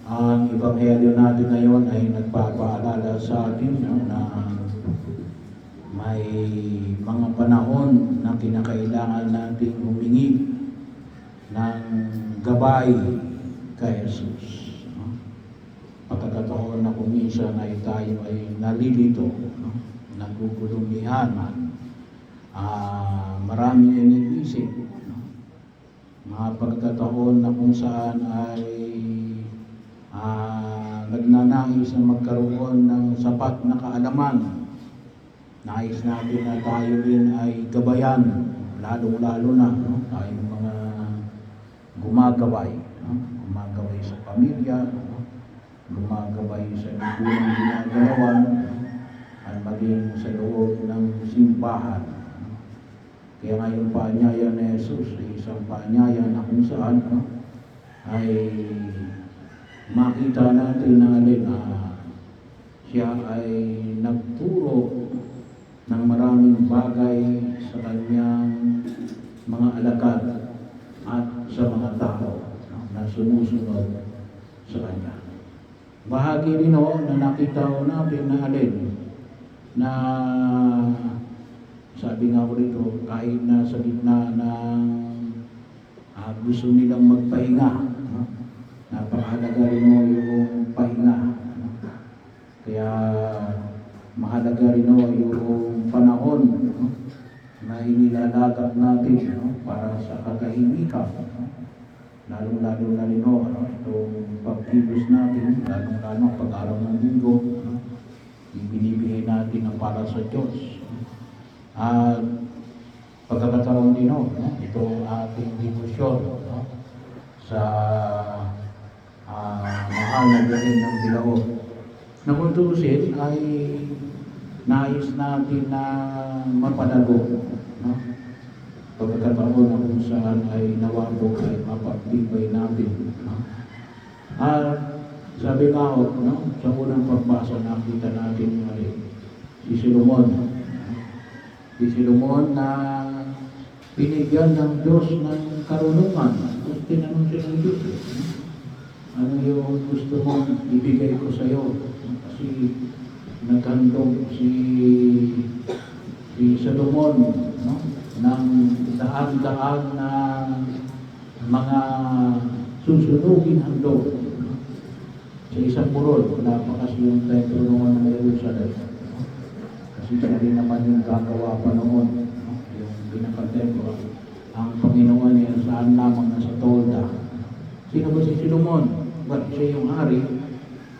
Ang Ebanghelyo natin ngayon ay nagpapaalala sa atin na may mga panahon na kinakailangan nating humingi ng gabay kay Jesus. Pagkakataon na kuminsan ay tayo ay nalilito, nagugulumihan, maraming iniisip. Mga pagkakataon na kung saan ay nagnanais na magkaroon ng sapat na kaalaman. Nais natin na tayo rin ay gabayan, lalong-lalo na tayong mga gumagabay. Gumagabay sa pamilya, gumagabay sa lipunang ginagalawan, at maging sa loob ng simbahan. Kaya ngayon paanyaya ni Jesus, isang paanyaya na kung saan ay makita natin na siya ay nagturo ng maraming bagay sa kanyang mga alagad at sa mga tao na sumusunod sa kanya. Bahagi rin na nakita natin na sabi nga ko rito, kahit na sa gitna ng gusto nilang magpahinga, napakahalaga rin yung pahinga. Kaya mahalaga rin yung panahon na inilalagak natin para sa katahimikan. Lalong-lalo na rin itong pagkilos natin, lalong-lalo pag-araw ng linggo, ibinibigay natin ang para sa Diyos. At pagkakataon din itong ating debosyon sa mahal na galing ng Dilaog. Na kung tuusin ay nais natin na mapalago. Pagkakataon na kung saan ay nawabog ay mapagbibay natin. At sabi nga sa unang pagbasa nakita natin si Solomon. Si Solomon na pinigyan ng Diyos ng karunungan. Tapos tinanong siya ng Diyos, ano yung gusto mong ibigay ko sa iyo? Kasi naghandog si Solomon ng daan-daan na mga susunugin handog sa isang burol. Wala pa kasi yung templo noon ng Jerusalem. Kasi siya rin naman yung gagawa pa noon, yung pinaka-templo. Ang Panginoon ay saan lamang nasa tolda. Sino ba si Solomon? Ba't siya yung hari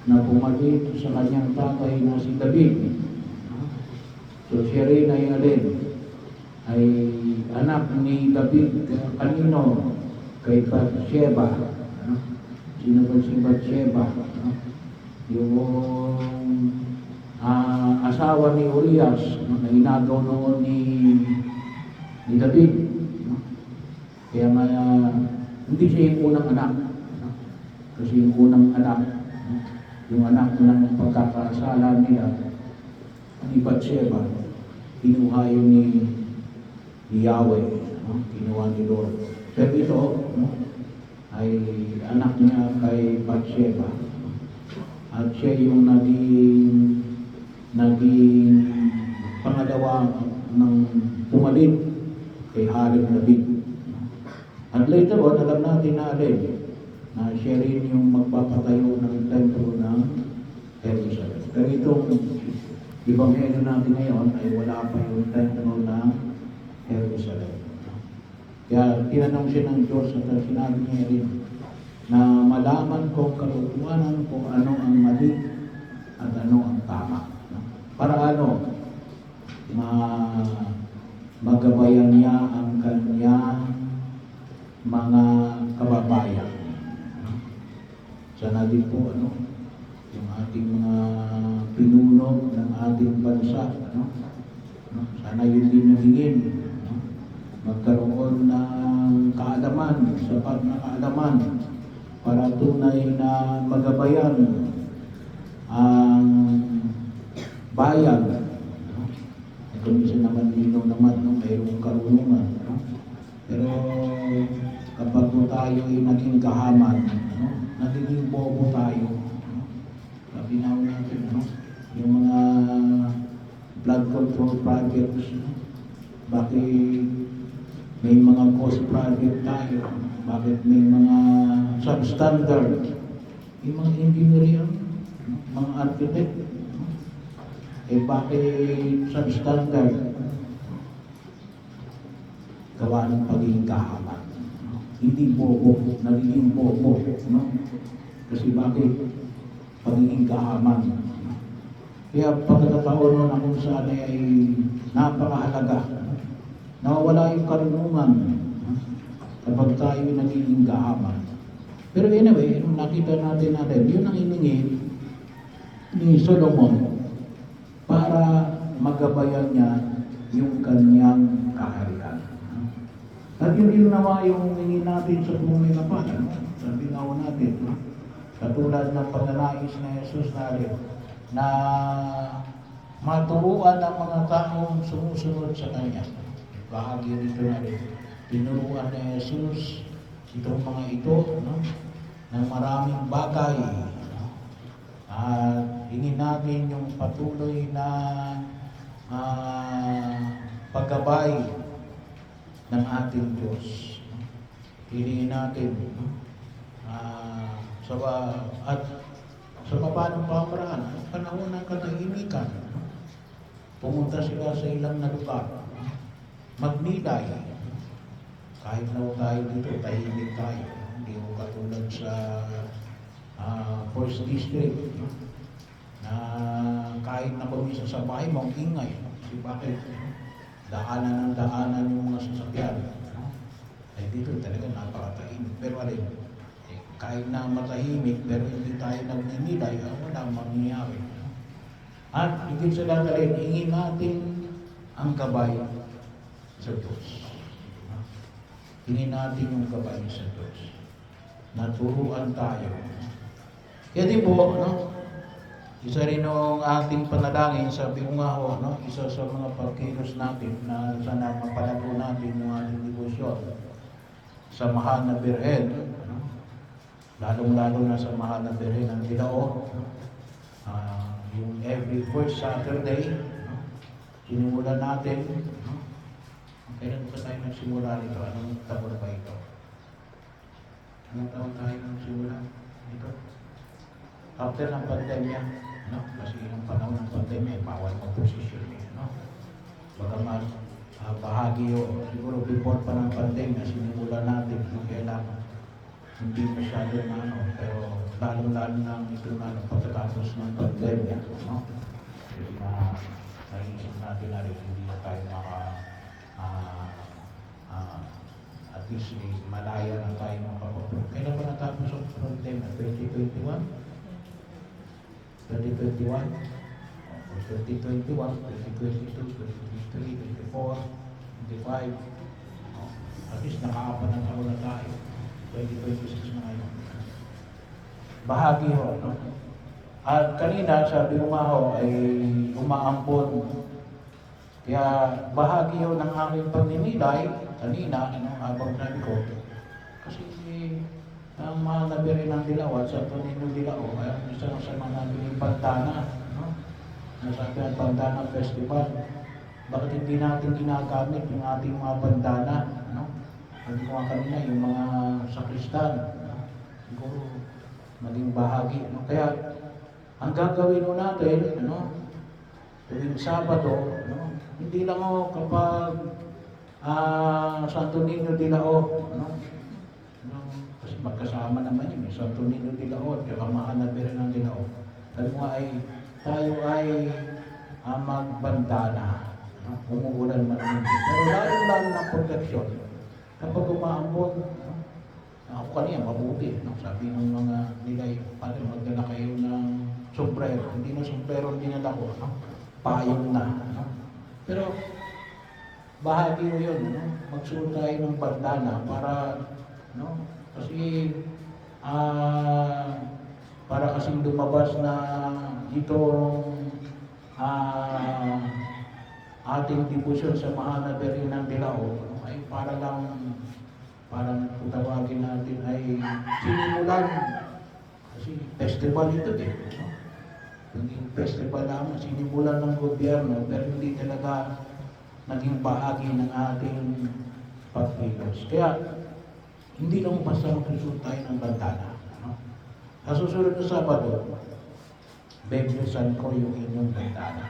na pumalit sa kanyang tatay na si David? So siya rin ay anak ni David kanino? Kay Bathsheba. Sino ba si Bathsheba? Yung asawa ni Urias na inagaw noon ni David. Kaya hindi siya yung unang anak. Kasi yung unang anak, yung anak ng pagkakasala nila ni Bathsheba, kinuha yun ni Yahweh, kinuha ni Lord. Pero ito ay anak niya kay Bathsheba. At siya yung naging pangalawa ng pumalit kay Haring David. At later on, alam natin na siya rin yung magpapatayo ng templo ng Jerusalem. Pero itong Ebanghelyo natin ngayon ay wala pa yung templo ng Jerusalem. Kaya tinanong siya ng Diyos at sinabi niya rin na malaman ko katotohanan kung ano ang mali at ano ang tama. Para magabayan niya ang kanyang mga kababayan. Sana din po yung ating mga pinuno ng ating bansa, sana yun din nahingin, magkaroon ng kaalaman, sapat na kaalaman para tunay na magabayan ang bayan. Ito minsan naman mayroong karunungan. Pero kapag tayo ay naging kahaman, nagiging bobo tayo. Sabi nga natin, no? Yung mga blood control projects, no? Bakit may mga cost project tayo? Bakit may mga substandard? Yung mga engineer yan, no? Mga architect, no? Eh bakit substandard? Gawa ng pagiging kahaman. Hindi bobo, nagiging bobo, no? Kasi bakit? Pagiging kahaman. Kaya pagkakataon nun na kung saan ay napakahalaga. Nawawala yung karunungan kapag tayo nagiging kahaman. Pero anyway, nakita natin, yun ang hiningi ni Solomon para magabayan niya yung kanyang kaharian. At yun din naman yung hingin natin sa buhay na pala. Sabi nga natin, katulad ng pagnanais na Jesus natin, na maturuan ang mga taong sumusunod sa Kanya. Bahagi dito natin, tinuruan ni Jesus itong mga ito, no? Ng maraming bagay. No? At hingin natin yung patuloy na paggabay ng ating Diyos. Hilingin natin at sa paanong pamaraan, panahon ng katahimikan, pumunta sila sa ilang na lugar, magnilay. Kahit na tayo dito, tahimik tayo. Hindi ko katulad sa First District, na kahit na kumisa sa bahay mo, ang ingay. Kasi bakit? Daanan ng daanan yung mga sasakyan. Ay dito talaga napakatahimik. Pero alin, kahit na matahimik, pero hindi tayo nagninilay, wala mangyayari. At higit sa lahat, hingin natin ang gabay sa Diyos. Hingin natin yung gabay sa Diyos. Naturuan tayo. Kaya di po, no? Isa rin ng ating panalangin, sabi ko nga ho, no? Isa sa mga pagkilos natin na sana mapalago natin yung ating debosyon sa Mahal na Birhen, no? Lalong-lalo na sa Mahal na Birhen ng Dilao, yung every first Saturday, no? Sinimulan natin, no? Kailan ba tayo nagsimula nito? Anong taon ba ito? Anong taon tayo nagsimula nito? After ng pandemya, no? Kasi yung panahon ng pandemya, bawal mag-posisyon eh, no? Bagamat bahagi yun, siguro before pa ng pandemya, sinimulan natin kung kailan hindi masyado na pero lalo-lalo na ito na pagkatapos ng pandemya, no? Kasi naisip natin na rin, hindi na tayo at least malaya na tayo makapapro. Kailan ba natapos ang pandemya? 2021? 2021, 2022, 2023, 2024, 2025. At least nakaapat na taon na tayo. 2026 na ngayon. Bahagi ho, no? At kanina, sabi ko nga ho, ay umaampon. Kaya bahagi ho ng aming pagninilay, kanina, habang sabi ko, kasi ang Mahal na Birhen ng Dilao at sa Tonino Dilao ay isang sa mga naging Bandana, no? Nasabi ang Bandana Festival. Bakit hindi natin ginagamit yung ating mga bandana, no? Sabi ko nga kanina, yung mga sakristan, no? Siguro maging bahagi, no? Kaya ang gagawin natin, ano, tuwing Sabado, no? Hindi lang ako kapag Santo Niño Dilao, no? Magkasama naman yun, Santo Niño Dilao at Mahal na Birhen ng Dilao. Sabi mo tayo ay magbandana, no? Umuulan man naman. Pero lalo-lalo ng proteksyon. Kapag umaambon, no? Ako kanina, mabuti. No? Sabi ng mga nilay, paano magdala kayo ng sombrero. Hindi na sombrero dinala ko, no? Payong na. No? Pero bahagi mo yun, no? Magsuot tayo ng bandana para, no? Kasi para kasing lumabas na itong ating debosyon sa Mahal na Birhen ng Dilao ay parang tawagin natin ay sinimulan Kasi festival ito eh. No? Naging festival lamang, sinimulan ng gobyerno, pero hindi talaga naging bahagi ng ating pagkilos. Kaya, hindi lang basta magsusunod tayo ng bandana. No? Sa susunod na Sabado, beblusan ko yung inyong bandana.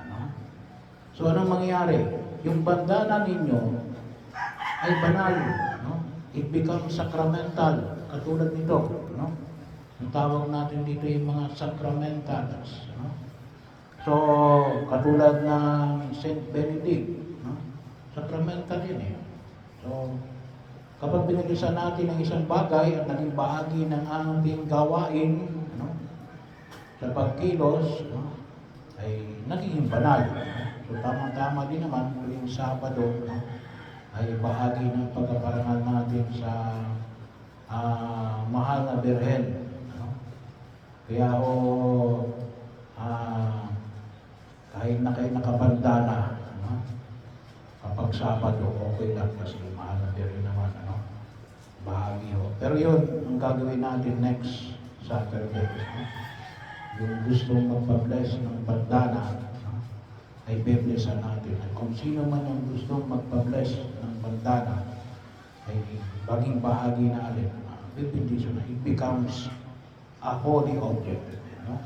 Ano? So, anong mangyayari? Yung bandana ninyo ay banal. No? It becomes sacramental. Katulad nito. No? Ang tawag natin dito yung mga sacramentals. No? So, katulad ng Saint Benedict. No? Sacramental yun eh. So, kapag binilisan natin ang isang bagay at naging bahagi ng ating gawain, no? Sa pagkilos, no? Ay naging banal. No? So, tama-tama din naman tuwing Sabado, no? Ay bahagi ng pagkaparangal natin sa mahal na Birhen. Kaya kahit na kayo nakabandana, no? Kapag Sabado, okay lang kasi mahal na rin naman, ano? Bahagi ho. Pero yun, ang gagawin natin next Saturday, no? Yung gustong magpa-bless ng bandana, no? Ay beblessan natin. At kung sino man yung gustong magpa-bless ng bandana, ay baging bahagi na alin, bibindisyon na. It becomes a holy object, no?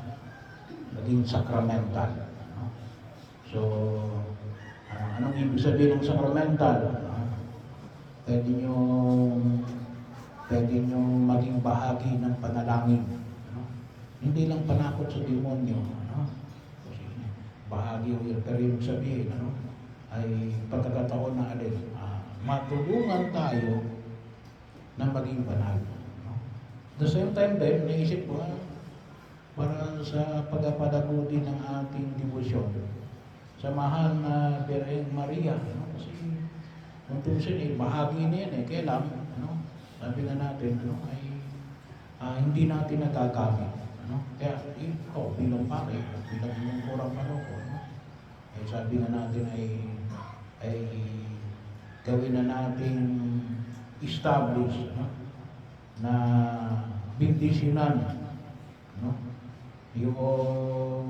Naging sacramental, no? So, anong ibig sabihin ng sacramental? Pwede nyo maging bahagi ng panalangin, no? Hindi lang panakot sa demonyo, no? Kasi bahagi yun, pero ibig sabihin, ano? Ay pagkakataon na alin, matulungan tayo na maging banal. At the same time din, naisip ko, para sa pagpapadabuti ng ating debosyon sa mahal na Birhen Maria, no? Kasi kung tusin eh, bahagi na yan eh, kailan, ano? Sabi na natin, no? Ay hindi natin nagagamit, no? Kaya, bilang pare, bilang yung kurang maloko, no? Ay sabi na natin ay gawin na natin establish, no? Na bindisyonan, no? Yung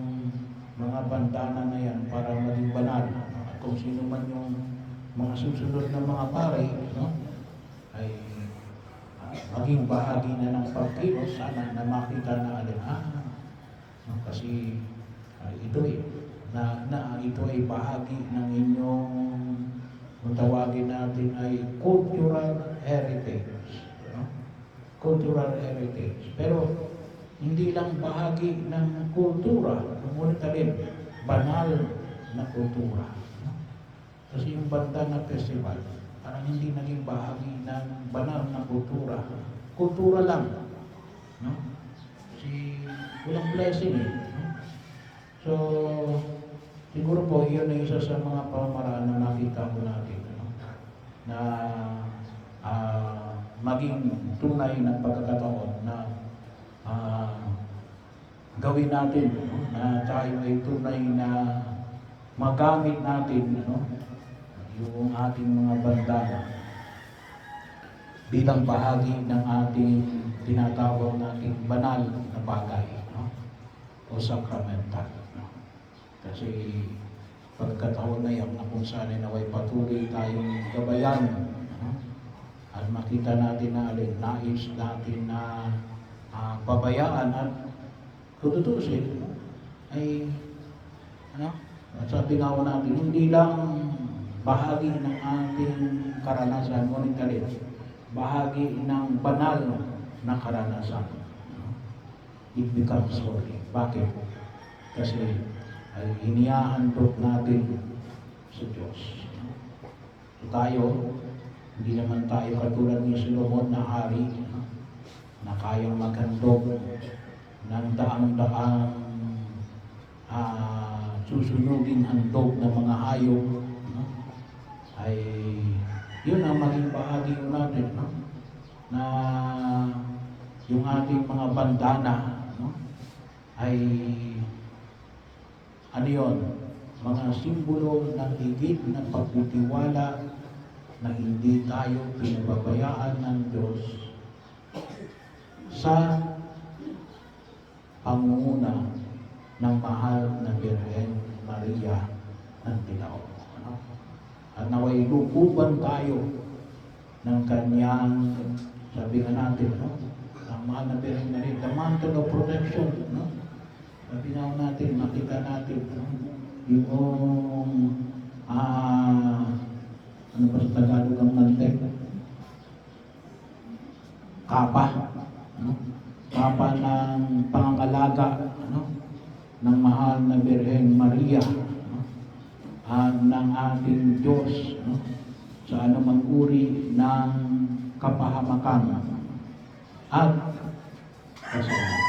mga bandana na yan para maging banal, no? At kung sino man yung mga susunod na mga pare, no? Ay maging bahagi na ng pagkilos, sana na makita na alin, no? Kasi ito eh, ito ay bahagi ng inyong, kung tawagin natin ay cultural heritage. Cultural heritage. Pero hindi lang bahagi ng kultura, ngunit alin, banal na kultura. No? Kasi yung bandana festival, parang hindi naging bahagi ng banal na kultura. Kultura lang. No? Kasi walang blessing eh. No? So, siguro po, iyon ay isa sa mga pamamaraan na nakita ko natin. No? Na maging tunay na pagkakataon na gawin natin, no? Na tayo ay tunay na magamit natin, no? Yung ating mga bandana bilang bahagi ng ating tinatawag nating banal na bagay, no? O sacramental, no? Kasi pagkataon na yan na kung saan ay naway patuloy tayong gabayan, at makita natin na alin, nais natin na pabayaan at tututusin ay at sabi nga ko natin, hindi lang bahagi ng ating karanasan, ngunit alin, bahagi ng banal na karanasan. It becomes holy. Bakit? Kasi ay inihahandog natin sa Diyos. So tayo, hindi naman tayo katulad ni Solomon na hari, na kayang maghandog ng daang-daang susunugin handog ng mga hayop, no? Ay yun ang maging bahagi natin, no? Na yung ating mga bandana, no? Ay ano yun? Mga simbolo ng higit na pagtitiwala na hindi tayo pinababayaan ng Diyos sa lukuban tayo ng kanyang, sabi nga natin, no? Ang mahal na Birhen Maria, the mantle of protection, no? Sabi nga natin, makita natin, no? Yung, ano ba sa Tagalog ang mantek? Kapa, no? Kapa ng pangangalaga, no? Ng mahal na Birhen Maria, no? At ng ating Diyos, no? Sa anumang uri ng kapahamakan at kasalanan.